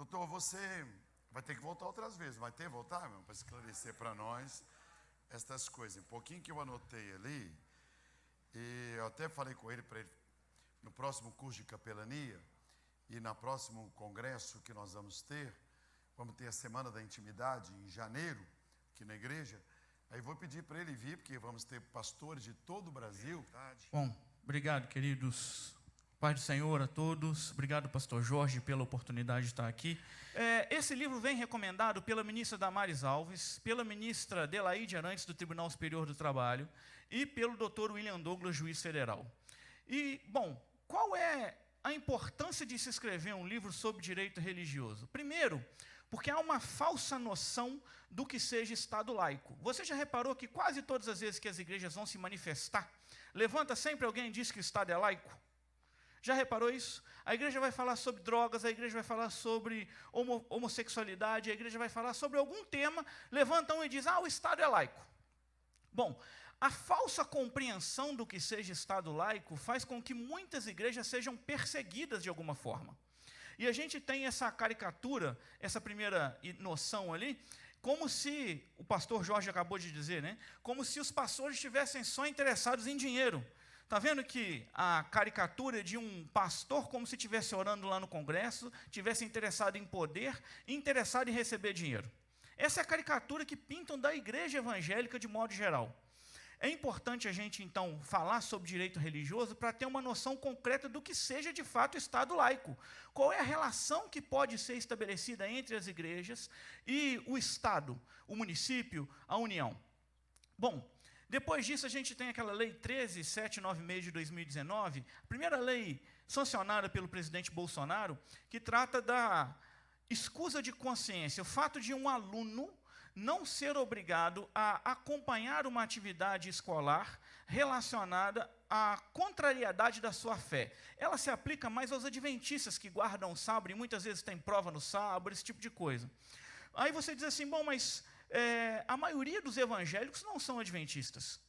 Doutor, você vai ter que voltar outras vezes. Vai ter que voltar, irmão, para esclarecer para nós estas coisas. Um pouquinho que eu anotei ali, e eu até falei com ele, para ele, no próximo curso de capelania, e no próximo congresso que nós vamos ter a Semana da Intimidade em janeiro, aqui na igreja. Aí vou pedir para ele vir, porque vamos ter pastores de todo o Brasil. Bom, obrigado, queridos. Paz do Senhor a todos. Obrigado, pastor Jorge, pela oportunidade de estar aqui. Esse livro vem recomendado pela ministra Damares Alves, pela ministra Delaide Arantes, do Tribunal Superior do Trabalho, e pelo doutor William Douglas, juiz federal. E, bom, qual é a importância de se escrever um livro sobre direito religioso? Primeiro, porque há uma falsa noção do que seja Estado laico. Você já reparou que quase todas as vezes que as igrejas vão se manifestar, levanta sempre alguém e diz que o Estado é laico? Já reparou isso? A igreja vai falar sobre drogas, a igreja vai falar sobre homossexualidade, a igreja vai falar sobre algum tema, levanta um e diz, o Estado é laico. Bom, a falsa compreensão do que seja Estado laico faz com que muitas igrejas sejam perseguidas de alguma forma. E a gente tem essa caricatura, essa primeira noção ali, como se, o pastor Jorge acabou de dizer, né? Como se os pastores estivessem só interessados em dinheiro. Está vendo que a caricatura de um pastor como se estivesse orando lá no congresso, estivesse interessado em poder, interessado em receber dinheiro. Essa é a caricatura que pintam da igreja evangélica de modo geral. É importante a gente, então, falar sobre direito religioso para ter uma noção concreta do que seja, de fato, o Estado laico. Qual é a relação que pode ser estabelecida entre as igrejas e o Estado, o município, a União? Bom, depois disso, a gente tem aquela Lei 13.796 de 2019, a primeira lei sancionada pelo presidente Bolsonaro, que trata da escusa de consciência, o fato de um aluno não ser obrigado a acompanhar uma atividade escolar relacionada à contrariedade da sua fé. Ela se aplica mais aos adventistas que guardam o sábado, e muitas vezes tem prova no sábado, esse tipo de coisa. Aí você diz assim, bom, mas a maioria dos evangélicos não são adventistas.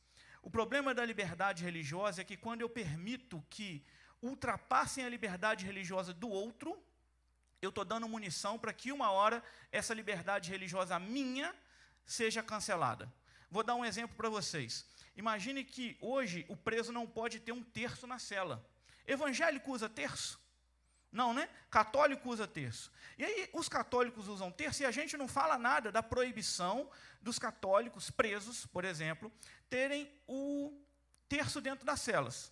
O problema da liberdade religiosa é que quando eu permito que ultrapassem a liberdade religiosa do outro, eu estou dando munição para que uma hora essa liberdade religiosa minha seja cancelada. Vou dar um exemplo para vocês. Imagine que hoje o preso não pode ter um terço na cela. Evangélico usa terço? Não, né? Católico usa terço. E aí os católicos usam terço e a gente não fala nada da proibição dos católicos presos, por exemplo, terem o terço dentro das celas.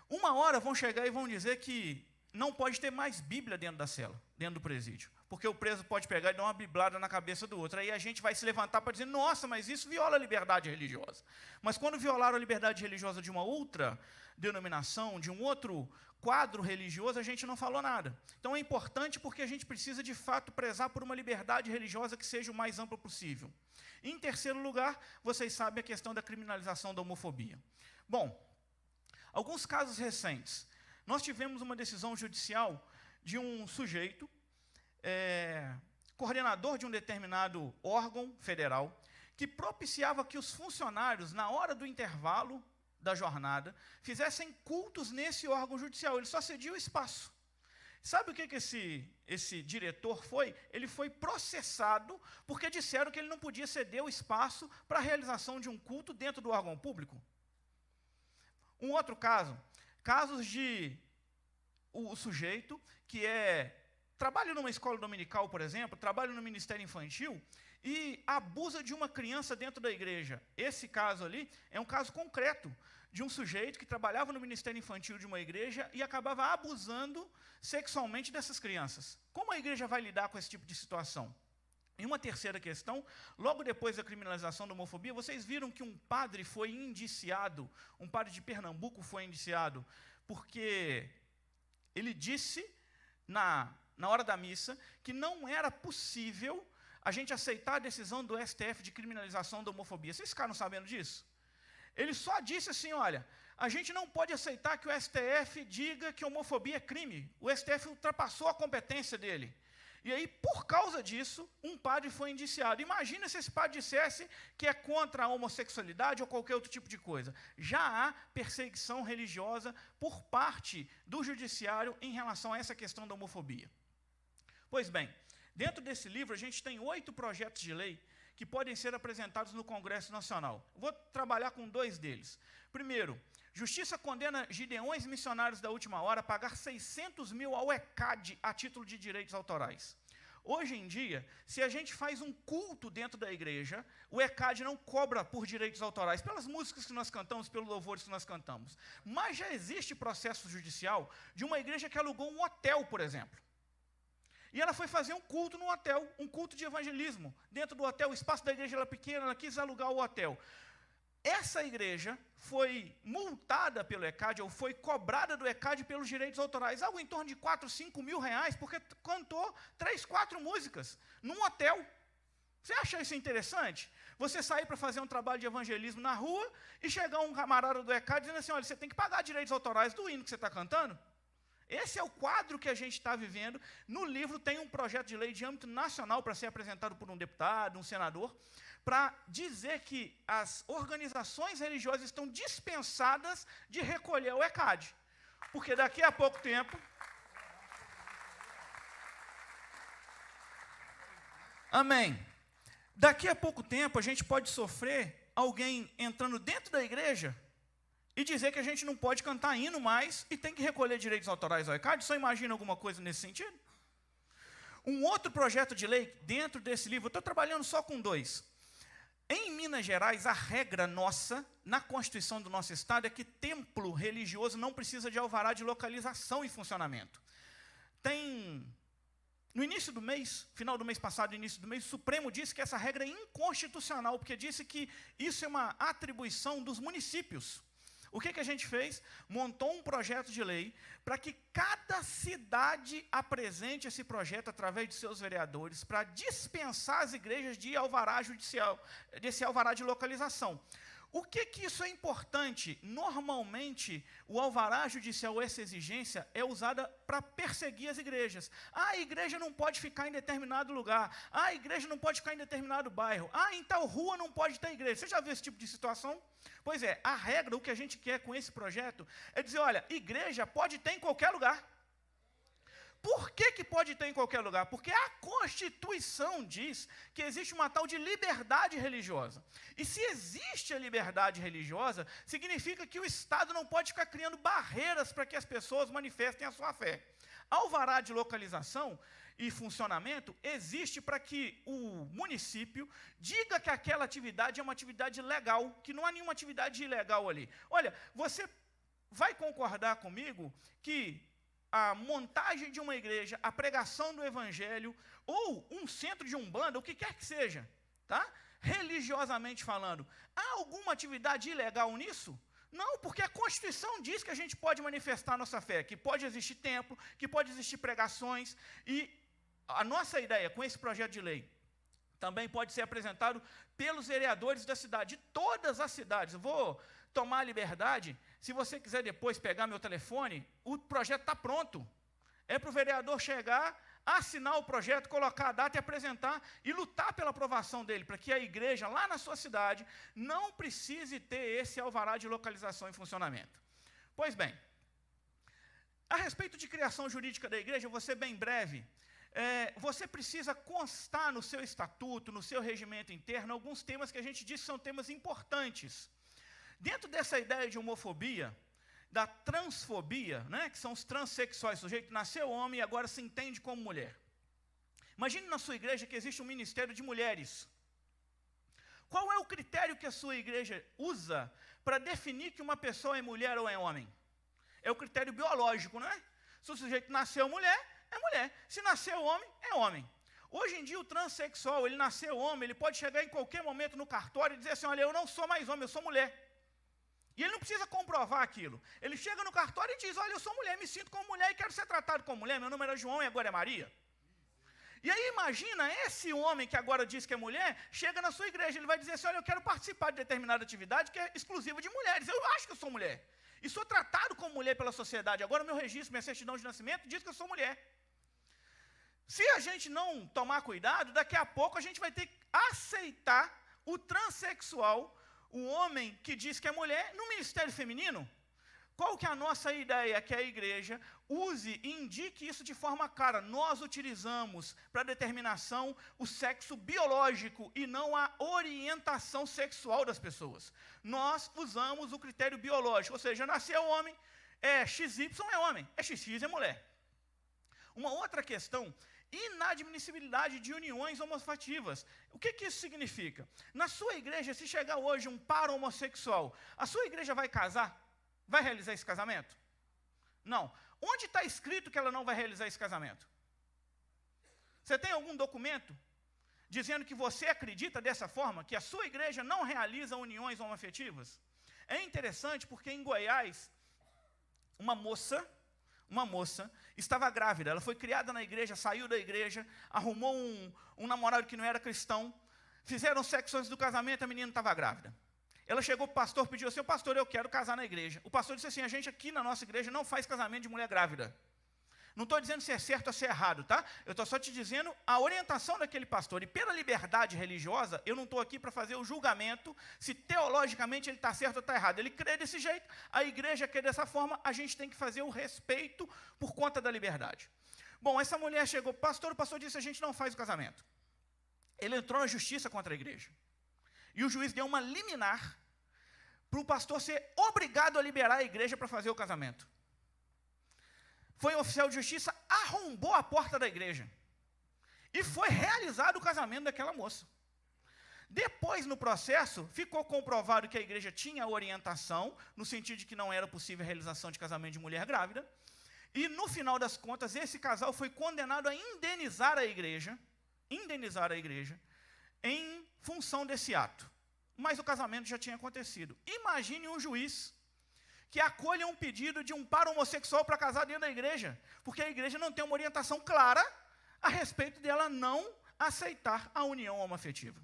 Uma hora vão chegar e vão dizer que não pode ter mais Bíblia dentro da cela, dentro do presídio, porque o preso pode pegar e dar uma biblada na cabeça do outro. Aí a gente vai se levantar para dizer, nossa, mas isso viola a liberdade religiosa. Mas quando violaram a liberdade religiosa de uma outra denominação, de um outro quadro religioso, a gente não falou nada. Então é importante porque a gente precisa, de fato, prezar por uma liberdade religiosa que seja o mais ampla possível. Em terceiro lugar, vocês sabem a questão da criminalização da homofobia. Bom, alguns casos recentes. Nós tivemos uma decisão judicial de um sujeito, coordenador de um determinado órgão federal, que propiciava que os funcionários, na hora do intervalo da jornada, fizessem cultos nesse órgão judicial. Ele só cedia o espaço. Sabe o que esse diretor foi? Ele foi processado porque disseram que ele não podia ceder o espaço para a realização de um culto dentro do órgão público. Um outro caso, casos de o sujeito que trabalha numa escola dominical, por exemplo, trabalha no ministério infantil e abusa de uma criança dentro da igreja. Esse caso ali é um caso concreto de um sujeito que trabalhava no ministério infantil de uma igreja e acabava abusando sexualmente dessas crianças. Como a igreja vai lidar com esse tipo de situação? E uma terceira questão, logo depois da criminalização da homofobia, vocês viram que um padre foi indiciado, um padre de Pernambuco foi indiciado, porque ele disse, na hora da missa, que não era possível a gente aceitar a decisão do STF de criminalização da homofobia. Vocês ficaram sabendo disso? Ele só disse assim, olha, a gente não pode aceitar que o STF diga que homofobia é crime. O STF ultrapassou a competência dele. E aí, por causa disso, um padre foi indiciado. Imagina se esse padre dissesse que é contra a homossexualidade ou qualquer outro tipo de coisa. Já há perseguição religiosa por parte do judiciário em relação a essa questão da homofobia. Pois bem, dentro desse livro a gente tem 8 projetos de lei que podem ser apresentados no Congresso Nacional. Vou trabalhar com 2 deles. Primeiro, Justiça condena gideões missionários da última hora a pagar 600 mil ao ECAD a título de direitos autorais. Hoje em dia, se a gente faz um culto dentro da igreja, o ECAD não cobra por direitos autorais, pelas músicas que nós cantamos, pelos louvores que nós cantamos. Mas já existe processo judicial de uma igreja que alugou um hotel, por exemplo. E ela foi fazer um culto no hotel, um culto de evangelismo. Dentro do hotel, o espaço da igreja era pequeno, ela quis alugar o hotel. Essa igreja foi multada pelo ECAD, ou foi cobrada do ECAD pelos direitos autorais, algo em torno de 4, 5 mil reais, porque cantou 3, 4 músicas num hotel. Você acha isso interessante? Você sair para fazer um trabalho de evangelismo na rua e chegar um camarada do ECAD dizendo assim, olha, você tem que pagar direitos autorais do hino que você está cantando? Esse é o quadro que a gente está vivendo. No livro tem um projeto de lei de âmbito nacional para ser apresentado por um deputado, um senador, para dizer que as organizações religiosas estão dispensadas de recolher o ECAD. Porque daqui a pouco tempo... Amém. Daqui a pouco tempo a gente pode sofrer alguém entrando dentro da igreja e dizer que a gente não pode cantar hino mais e tem que recolher direitos autorais ao ECAD. Só imagina alguma coisa nesse sentido? Um outro projeto de lei dentro desse livro, eu estou trabalhando só com 2. Em Minas Gerais, a regra nossa, na Constituição do nosso Estado, é que templo religioso não precisa de alvará de localização e funcionamento. No início do mês, final do mês passado, início do mês, o Supremo disse que essa regra é inconstitucional, porque disse que isso é uma atribuição dos municípios. O que a gente fez? Montou um projeto de lei para que cada cidade apresente esse projeto através de seus vereadores para dispensar as igrejas de alvará judicial, desse alvará de localização. O que isso é importante? Normalmente, o alvará judicial, essa exigência, é usada para perseguir as igrejas. A igreja não pode ficar em determinado lugar. A igreja não pode ficar em determinado bairro. Em tal rua não pode ter igreja. Você já viu esse tipo de situação? Pois é, a regra, o que a gente quer com esse projeto, é dizer, olha, igreja pode ter em qualquer lugar. Por que pode ter em qualquer lugar? Porque a Constituição diz que existe uma tal de liberdade religiosa. E se existe a liberdade religiosa, significa que o Estado não pode ficar criando barreiras para que as pessoas manifestem a sua fé. Alvará de localização e funcionamento existe para que o município diga que aquela atividade é uma atividade legal, que não há nenhuma atividade ilegal ali. Olha, você vai concordar comigo que a montagem de uma igreja, a pregação do evangelho, ou um centro de umbanda, o que quer que seja, tá? Religiosamente falando, há alguma atividade ilegal nisso? Não, porque a Constituição diz que a gente pode manifestar a nossa fé, que pode existir templo, que pode existir pregações, e a nossa ideia com esse projeto de lei também pode ser apresentado pelos vereadores da cidade, de todas as cidades. Eu vou tomar a liberdade, se você quiser depois pegar meu telefone, o projeto está pronto. É para o vereador chegar, assinar o projeto, colocar a data e apresentar e lutar pela aprovação dele, para que a igreja lá na sua cidade não precise ter esse alvará de localização em funcionamento. Pois bem, a respeito de criação jurídica da igreja, eu vou ser bem breve. Você precisa constar no seu estatuto, no seu regimento interno, alguns temas que a gente diz que são temas importantes. Dentro dessa ideia de homofobia, da transfobia, né, que são os transexuais, o sujeito nasceu homem e agora se entende como mulher. Imagine na sua igreja que existe um ministério de mulheres. Qual é o critério que a sua igreja usa para definir que uma pessoa é mulher ou é homem? É o critério biológico, não é? Se o sujeito nasceu mulher, é mulher. Se nasceu homem, é homem. Hoje em dia o transexual, ele nasceu homem, ele pode chegar em qualquer momento no cartório e dizer assim, olha, eu não sou mais homem, eu sou mulher. E ele não precisa comprovar aquilo. Ele chega no cartório e diz, olha, eu sou mulher, me sinto como mulher e quero ser tratado como mulher, meu nome era João e agora é Maria. E aí imagina, esse homem que agora diz que é mulher, chega na sua igreja, ele vai dizer assim, olha, eu quero participar de determinada atividade que é exclusiva de mulheres, eu acho que eu sou mulher. E sou tratado como mulher pela sociedade, agora meu registro, minha certidão de nascimento diz que eu sou mulher. Se a gente não tomar cuidado, daqui a pouco a gente vai ter que aceitar o transexual, o homem que diz que é mulher, no ministério feminino. Qual que é a nossa ideia? Que a igreja use e indique isso de forma clara. Nós utilizamos para determinação o sexo biológico e não a orientação sexual das pessoas. Nós usamos o critério biológico, ou seja, nasceu homem, XY é homem, XX é mulher. Uma outra questão, inadmissibilidade de uniões homoafetivas. O que isso significa? Na sua igreja, se chegar hoje um par homossexual, a sua igreja vai casar? Vai realizar esse casamento? Não. Onde está escrito que ela não vai realizar esse casamento? Você tem algum documento dizendo que você acredita dessa forma, que a sua igreja não realiza uniões homoafetivas? É interessante porque em Goiás, uma moça estava grávida, ela foi criada na igreja, saiu da igreja, arrumou um namorado que não era cristão, fizeram sexo antes do casamento, a menina estava grávida. Ela chegou para o pastor, pediu assim: pastor, eu quero casar na igreja. O pastor disse assim: a gente aqui na nossa igreja não faz casamento de mulher grávida. Não estou dizendo se é certo ou se é errado, tá? Eu estou só te dizendo a orientação daquele pastor. E pela liberdade religiosa, eu não estou aqui para fazer o julgamento se teologicamente ele está certo ou está errado. Ele crê desse jeito, a igreja crê dessa forma, a gente tem que fazer o respeito por conta da liberdade. Bom, essa mulher chegou para o pastor disse: a gente não faz o casamento. Ele entrou na justiça contra a igreja. E o juiz deu uma liminar para o pastor ser obrigado a liberar a igreja para fazer o casamento. Foi um oficial de justiça, arrombou a porta da igreja. E foi realizado o casamento daquela moça. Depois, no processo, ficou comprovado que a igreja tinha orientação, no sentido de que não era possível a realização de casamento de mulher grávida. E, no final das contas, esse casal foi condenado a indenizar a igreja, em função desse ato. Mas o casamento já tinha acontecido. Imagine um juiz que acolha um pedido de um par homossexual para casar dentro da igreja, porque a igreja não tem uma orientação clara a respeito dela não aceitar a união homoafetiva.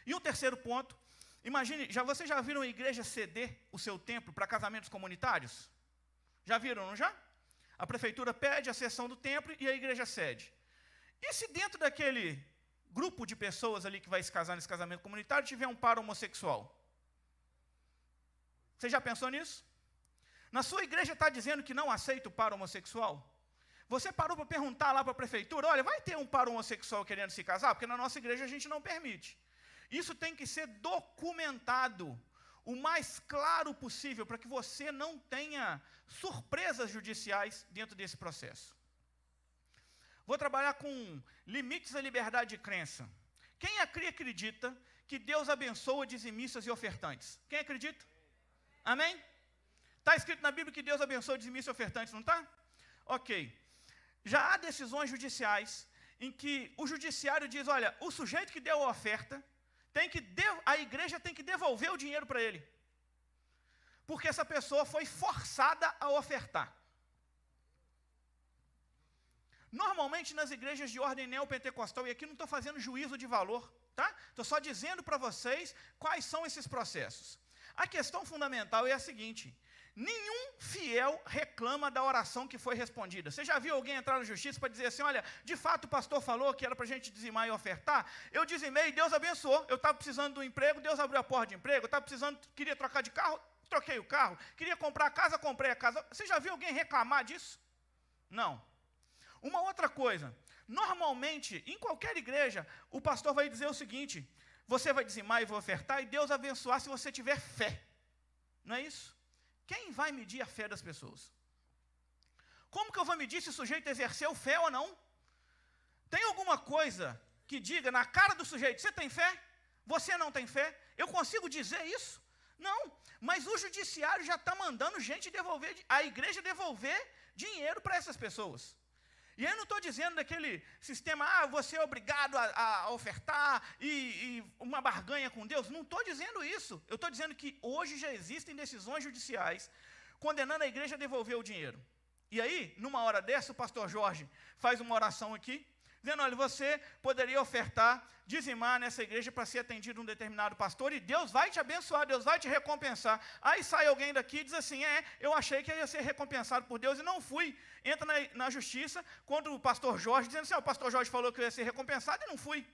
E o terceiro ponto, imagine, vocês já viram a igreja ceder o seu templo para casamentos comunitários? Já viram, não já? A prefeitura pede a cessão do templo e a igreja cede. E se dentro daquele grupo de pessoas ali que vai se casar nesse casamento comunitário tiver um par homossexual? Você já pensou nisso? Na sua igreja está dizendo que não aceita o par homossexual? Você parou para perguntar lá para a prefeitura: olha, vai ter um par homossexual querendo se casar? Porque na nossa igreja a gente não permite. Isso tem que ser documentado o mais claro possível para que você não tenha surpresas judiciais dentro desse processo. Vou trabalhar com limites à liberdade de crença. Quem aqui acredita que Deus abençoa dizimistas e ofertantes? Quem acredita? Amém? Está escrito na Bíblia que Deus abençoa dizimistas e ofertantes, não está? Ok. Já há decisões judiciais em que o judiciário diz: olha, o sujeito que deu a oferta, a igreja tem que devolver o dinheiro para ele. Porque essa pessoa foi forçada a ofertar. Normalmente nas igrejas de ordem neopentecostal, e aqui não estou fazendo juízo de valor, tá? Estou só dizendo para vocês quais são esses processos. A questão fundamental é a seguinte: nenhum fiel reclama da oração que foi respondida. Você já viu alguém entrar na justiça para dizer assim: olha, de fato o pastor falou que era para a gente dizimar e ofertar, eu dizimei e Deus abençoou, eu estava precisando de um emprego, Deus abriu a porta de emprego, eu estava queria trocar de carro, troquei o carro, queria comprar a casa, comprei a casa. Você já viu alguém reclamar disso? Não. Uma outra coisa, normalmente, em qualquer igreja, o pastor vai dizer o seguinte: você vai dizimar e vai ofertar, e Deus abençoar se você tiver fé. Não é isso? Quem vai medir a fé das pessoas? Como que eu vou medir se o sujeito exerceu fé ou não? Tem alguma coisa que diga na cara do sujeito: você tem fé? Você não tem fé? Eu consigo dizer isso? Não, mas o judiciário já está mandando a igreja devolver dinheiro para essas pessoas. E eu não estou dizendo daquele sistema: você é obrigado a ofertar e uma barganha com Deus. Não estou dizendo isso. Eu estou dizendo que hoje já existem decisões judiciais condenando a igreja a devolver o dinheiro. E aí, numa hora dessa, o pastor Jorge faz uma oração aqui, dizendo: olha, você poderia ofertar, dizimar nessa igreja para ser atendido um determinado pastor, e Deus vai te abençoar, Deus vai te recompensar. Aí sai alguém daqui e diz assim: eu achei que eu ia ser recompensado por Deus e não fui. Entra na justiça contra o pastor Jorge, dizendo assim: o pastor Jorge falou que eu ia ser recompensado e não fui.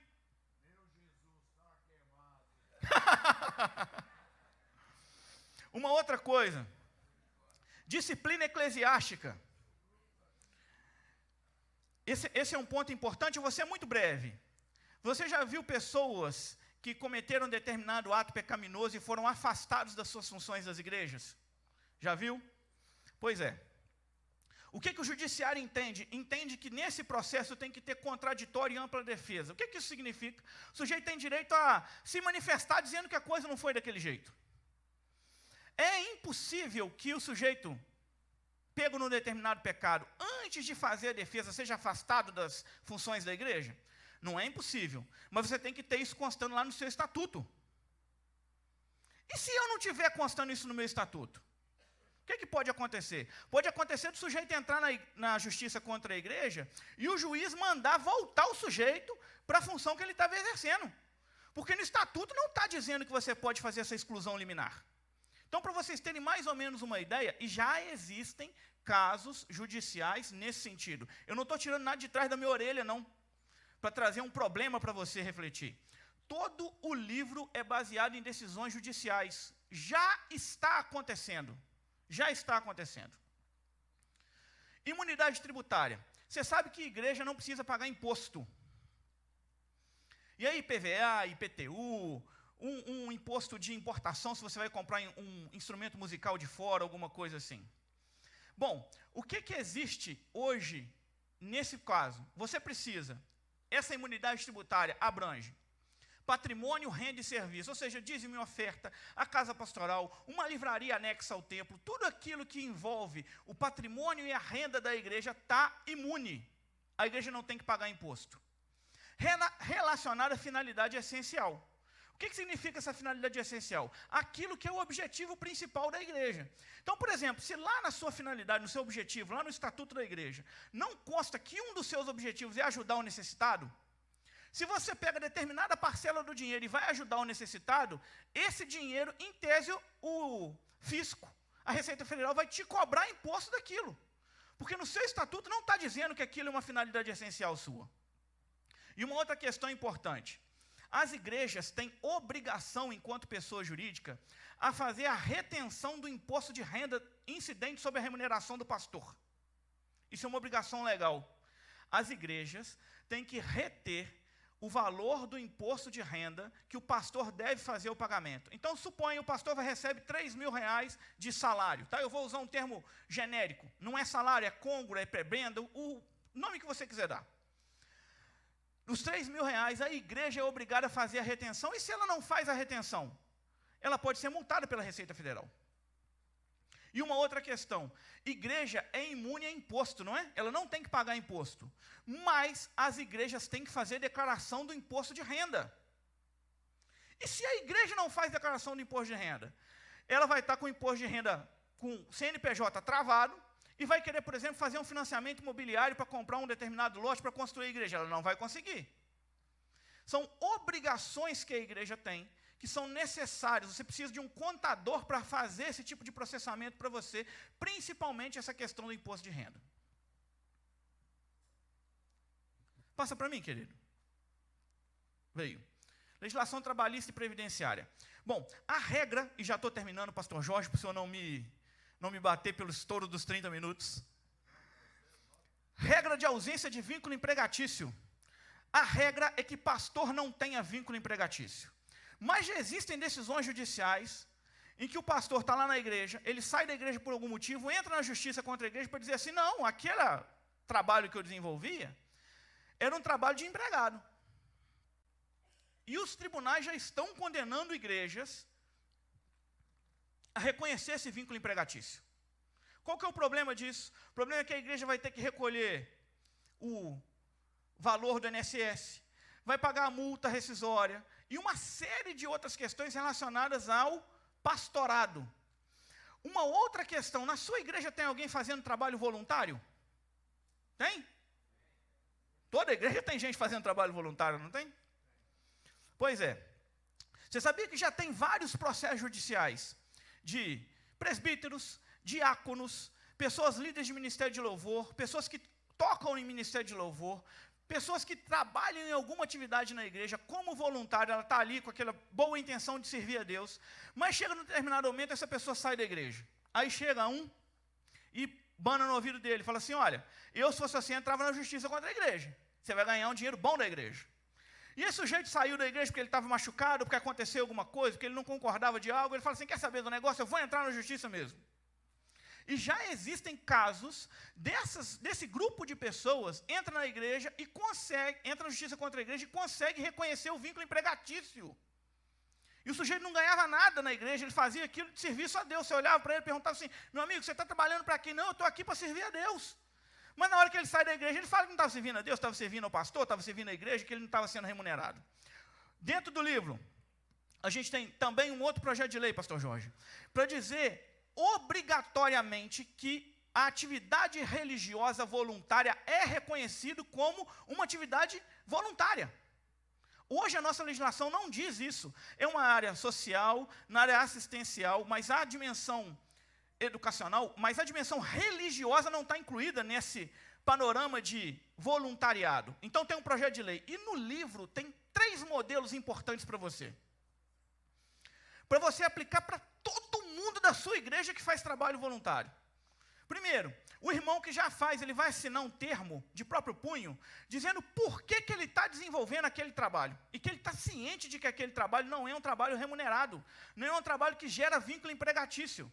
Meu Jesus está queimado. Uma outra coisa, Disciplina eclesiástica. Esse é um ponto importante, eu vou ser muito breve. Você já viu pessoas que cometeram determinado ato pecaminoso e foram afastados das suas funções das igrejas? Já viu? Pois é. O que o judiciário entende? Entende que nesse processo tem que ter contraditório e ampla defesa. O que isso significa? O sujeito tem direito a se manifestar dizendo que a coisa não foi daquele jeito. É impossível que o sujeito, pego num determinado pecado, antes de fazer a defesa, seja afastado das funções da igreja? Não é impossível, mas você tem que ter isso constando lá no seu estatuto. E se eu não tiver constando isso no meu estatuto? O que pode acontecer? Pode acontecer do sujeito entrar na justiça contra a igreja e o juiz mandar voltar o sujeito para a função que ele estava exercendo. Porque no estatuto não está dizendo que você pode fazer essa exclusão liminar. Então, para vocês terem mais ou menos uma ideia, e já existem casos judiciais nesse sentido. Eu não estou tirando nada de trás da minha orelha, não, para trazer um problema para você refletir. Todo o livro é baseado em decisões judiciais. Já está acontecendo. Já está acontecendo. Imunidade tributária. Você sabe que a igreja não precisa pagar imposto. E aí, IPVA, IPTU, um imposto de importação, se você vai comprar um instrumento musical de fora, alguma coisa assim. Bom, o que existe hoje, nesse caso? Você precisa, essa imunidade tributária abrange patrimônio, renda e serviço, ou seja, dízimo e oferta, a casa pastoral, uma livraria anexa ao templo, tudo aquilo que envolve o patrimônio e a renda da igreja está imune. A igreja não tem que pagar imposto. Relacionado à finalidade essencial. O que significa essa finalidade essencial? Aquilo que é o objetivo principal da igreja. Então, por exemplo, se lá na sua finalidade, no seu objetivo, lá no estatuto da igreja, não consta que um dos seus objetivos é ajudar o necessitado, se você pega determinada parcela do dinheiro e vai ajudar o necessitado, esse dinheiro, em tese, o fisco, a Receita Federal, vai te cobrar imposto daquilo. Porque no seu estatuto não está dizendo que aquilo é uma finalidade essencial sua. E uma outra questão importante. As igrejas têm obrigação, enquanto pessoa jurídica, a fazer a retenção do imposto de renda incidente sobre a remuneração do pastor. Isso é uma obrigação legal. As igrejas têm que reter o valor do imposto de renda que o pastor deve fazer o pagamento. Então, suponha, o pastor recebe R$3.000 de salário. Tá? Eu vou usar um termo genérico. Não é salário, é congro, é prebenda, o nome que você quiser dar. Os R$3.000, a igreja é obrigada a fazer a retenção, e se ela não faz a retenção, ela pode ser multada pela Receita Federal. E uma outra questão, igreja é imune a imposto, não é? Ela não tem que pagar imposto, mas as igrejas têm que fazer declaração do imposto de renda. E se a igreja não faz declaração do imposto de renda, ela vai estar com o imposto de renda com CNPJ travado, e vai querer, por exemplo, fazer um financiamento imobiliário para comprar um determinado lote para construir a igreja. Ela não vai conseguir. São obrigações que a igreja tem, que são necessárias. Você precisa de um contador para fazer esse tipo de processamento para você, principalmente essa questão do imposto de renda. Passa para mim, querido. Veio. Legislação trabalhista e previdenciária. Bom, a regra, e já estou terminando, pastor Jorge, para o senhor não me bater pelo estouro dos 30 minutos. Regra de ausência de vínculo empregatício. A regra é que pastor não tenha vínculo empregatício. Mas já existem decisões judiciais em que o pastor está lá na igreja, ele sai da igreja por algum motivo, entra na justiça contra a igreja para dizer assim, não, aquele trabalho que eu desenvolvia era um trabalho de empregado. E os tribunais já estão condenando igrejas a reconhecer esse vínculo empregatício. Qual que é o problema disso? O problema é que a igreja vai ter que recolher o valor do INSS, vai pagar a multa rescisória e uma série de outras questões relacionadas ao pastorado. Uma outra questão, na sua igreja tem alguém fazendo trabalho voluntário? Tem? Toda igreja tem gente fazendo trabalho voluntário, não tem? Pois é. Você sabia que já tem vários processos judiciais de presbíteros, diáconos, pessoas líderes de ministério de louvor, pessoas que tocam em ministério de louvor, pessoas que trabalham em alguma atividade na igreja como voluntária, ela está ali com aquela boa intenção de servir a Deus, mas chega num determinado momento, essa pessoa sai da igreja. Aí chega um e bana no ouvido dele, fala assim, olha, eu se fosse assim, entrava na justiça contra a igreja. Você vai ganhar um dinheiro bom da igreja. E esse sujeito saiu da igreja porque ele estava machucado, porque aconteceu alguma coisa, porque ele não concordava de algo, ele fala assim, quer saber do negócio? Eu vou entrar na justiça mesmo. E já existem casos desse grupo de pessoas entra na igreja e consegue, entra na justiça contra a igreja e consegue reconhecer o vínculo empregatício. E o sujeito não ganhava nada na igreja, ele fazia aquilo de serviço a Deus. Você olhava para ele e perguntava assim, meu amigo, você está trabalhando para quem? Não, eu estou aqui para servir a Deus. Mas na hora que ele sai da igreja, ele fala que não estava servindo a Deus, estava servindo ao pastor, estava servindo a igreja, que ele não estava sendo remunerado. Dentro do livro, a gente tem também um outro projeto de lei, pastor Jorge, para dizer obrigatoriamente que a atividade religiosa voluntária é reconhecida como uma atividade voluntária. Hoje a nossa legislação não diz isso. É uma área social, na área assistencial, mas a dimensão educacional, mas a dimensão religiosa não está incluída nesse panorama de voluntariado. Então tem um projeto de lei. E no livro tem 3 modelos importantes para você. Para você aplicar para todo mundo da sua igreja que faz trabalho voluntário. Primeiro, o irmão que já faz, ele vai assinar um termo de próprio punho, dizendo por que ele está desenvolvendo aquele trabalho. E que ele está ciente de que aquele trabalho não é um trabalho remunerado, não é um trabalho que gera vínculo empregatício.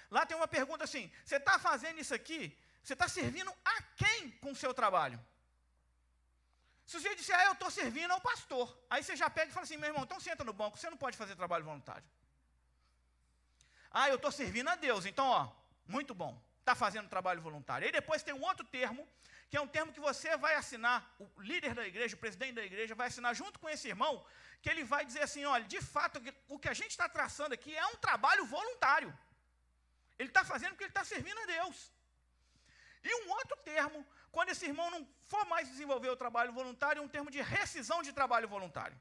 Lá tem uma pergunta assim, você está fazendo isso aqui, você está servindo a quem com o seu trabalho? Se você disser, eu estou servindo ao pastor, aí você já pega e fala assim, meu irmão, então senta no banco, você não pode fazer trabalho voluntário. Eu estou servindo a Deus, então, muito bom, está fazendo trabalho voluntário. Aí depois tem um outro termo, que é um termo que você vai assinar, o líder da igreja, o presidente da igreja, vai assinar junto com esse irmão, que ele vai dizer assim, olha, de fato, o que a gente está traçando aqui é um trabalho voluntário. Ele está fazendo porque ele está servindo a Deus. E um outro termo, quando esse irmão não for mais desenvolver o trabalho voluntário, é um termo de rescisão de trabalho voluntário.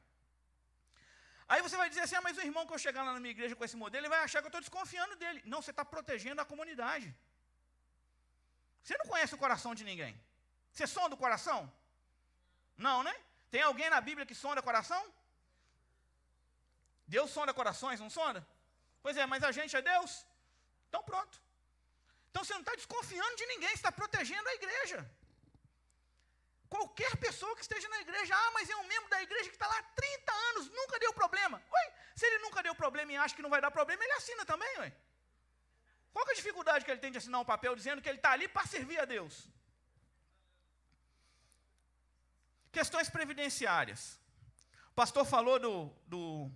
Aí você vai dizer assim, mas o irmão que eu chegar lá na minha igreja com esse modelo, ele vai achar que eu estou desconfiando dele. Não, você está protegendo a comunidade. Você não conhece o coração de ninguém. Você sonda o coração? Não, né? Tem alguém na Bíblia que sonda coração? Deus sonda corações, não sonda? Pois é, mas a gente é Deus? Então pronto. Então você não está desconfiando de ninguém, você está protegendo a igreja. Qualquer pessoa que esteja na igreja, mas é um membro da igreja que está lá há 30 anos, nunca deu problema. Se ele nunca deu problema e acha que não vai dar problema, ele assina também, Qual que é a dificuldade que ele tem de assinar um papel dizendo que ele está ali para servir a Deus? Questões previdenciárias. O pastor falou do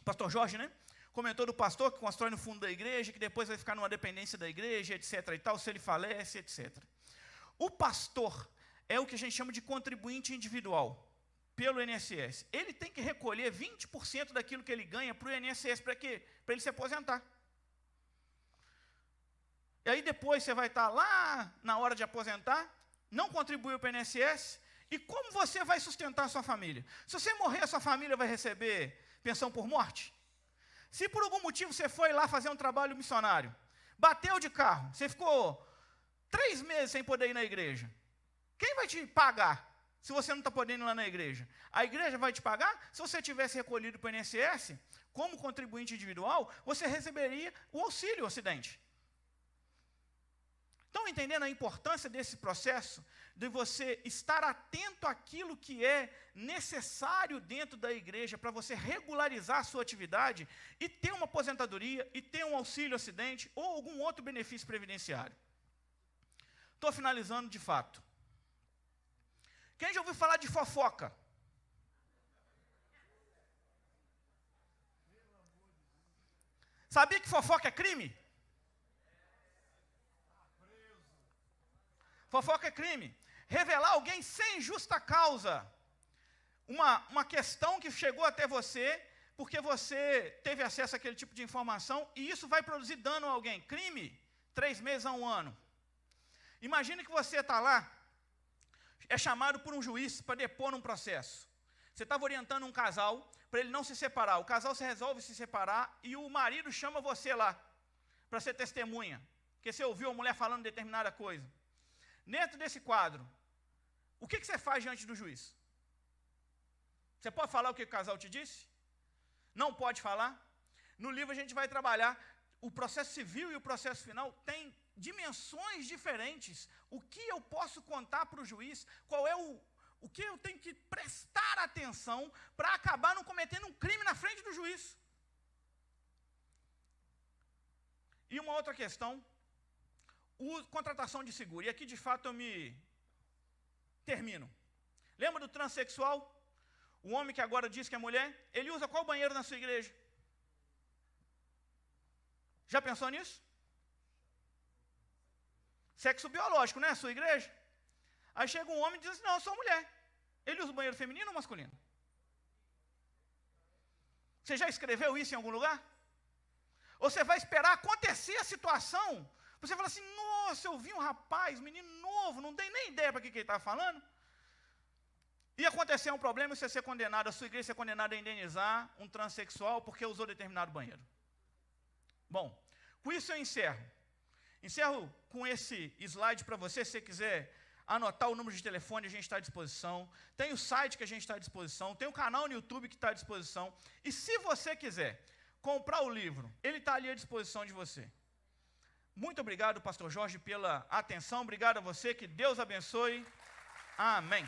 pastor Jorge, né? Comentou do pastor que constrói no fundo da igreja, que depois vai ficar numa dependência da igreja, etc. e tal, se ele falece, etc. O pastor é o que a gente chama de contribuinte individual, pelo INSS. Ele tem que recolher 20% daquilo que ele ganha para o INSS, para quê? Para ele se aposentar. E aí depois você vai estar lá na hora de aposentar, não contribuiu para o INSS, e como você vai sustentar a sua família? Se você morrer, a sua família vai receber pensão por morte? Se por algum motivo você foi lá fazer um trabalho missionário, bateu de carro, você ficou 3 meses sem poder ir na igreja, quem vai te pagar se você não está podendo ir lá na igreja? A igreja vai te pagar? Se você tivesse recolhido para o INSS, como contribuinte individual, você receberia o auxílio acidente. Estão entendendo a importância desse processo? De você estar atento àquilo que é necessário dentro da igreja para você regularizar a sua atividade e ter uma aposentadoria, e ter um auxílio acidente ou algum outro benefício previdenciário. Estou finalizando de fato. Quem já ouviu falar de fofoca? Sabia que fofoca é crime? Fofoca é crime. Revelar alguém sem justa causa. Uma questão que chegou até você, porque você teve acesso àquele tipo de informação, e isso vai produzir dano a alguém. Crime, 3 meses a 1 ano. Imagine que você está lá, é chamado por um juiz para depor num processo. Você estava orientando um casal para ele não se separar. O casal se resolve se separar e o marido chama você lá para ser testemunha, porque você ouviu a mulher falando determinada coisa. Dentro desse quadro, o que você faz diante do juiz? Você pode falar o que o casal te disse? Não pode falar? No livro a gente vai trabalhar o processo civil e o processo final tem dimensões diferentes. O que eu posso contar para o juiz? Qual é o que eu tenho que prestar atenção para acabar não cometendo um crime na frente do juiz? E uma outra questão, contratação de seguro. E aqui, de fato, eu me termino. Lembra do transexual? O homem que agora diz que é mulher? Ele usa qual banheiro na sua igreja? Já pensou nisso? Sexo biológico, né? A sua igreja? Aí chega um homem e diz assim, não, eu sou mulher. Ele usa o banheiro feminino ou masculino? Você já escreveu isso em algum lugar? Ou você vai esperar acontecer a situação? Você fala assim, nossa, eu vi um rapaz, menino novo, não tem nem ideia para que ele está falando. E acontecer um problema e você ser condenado, a sua igreja ser condenada a indenizar um transexual porque usou determinado banheiro. Bom, com isso eu encerro. Encerro com esse slide para você, se você quiser anotar o número de telefone, a gente está à disposição. Tem o site que a gente está à disposição, tem o canal no YouTube que está à disposição. E se você quiser comprar o livro, ele está ali à disposição de você. Muito obrigado, pastor Jorge, pela atenção. Obrigado a você, que Deus abençoe. Amém.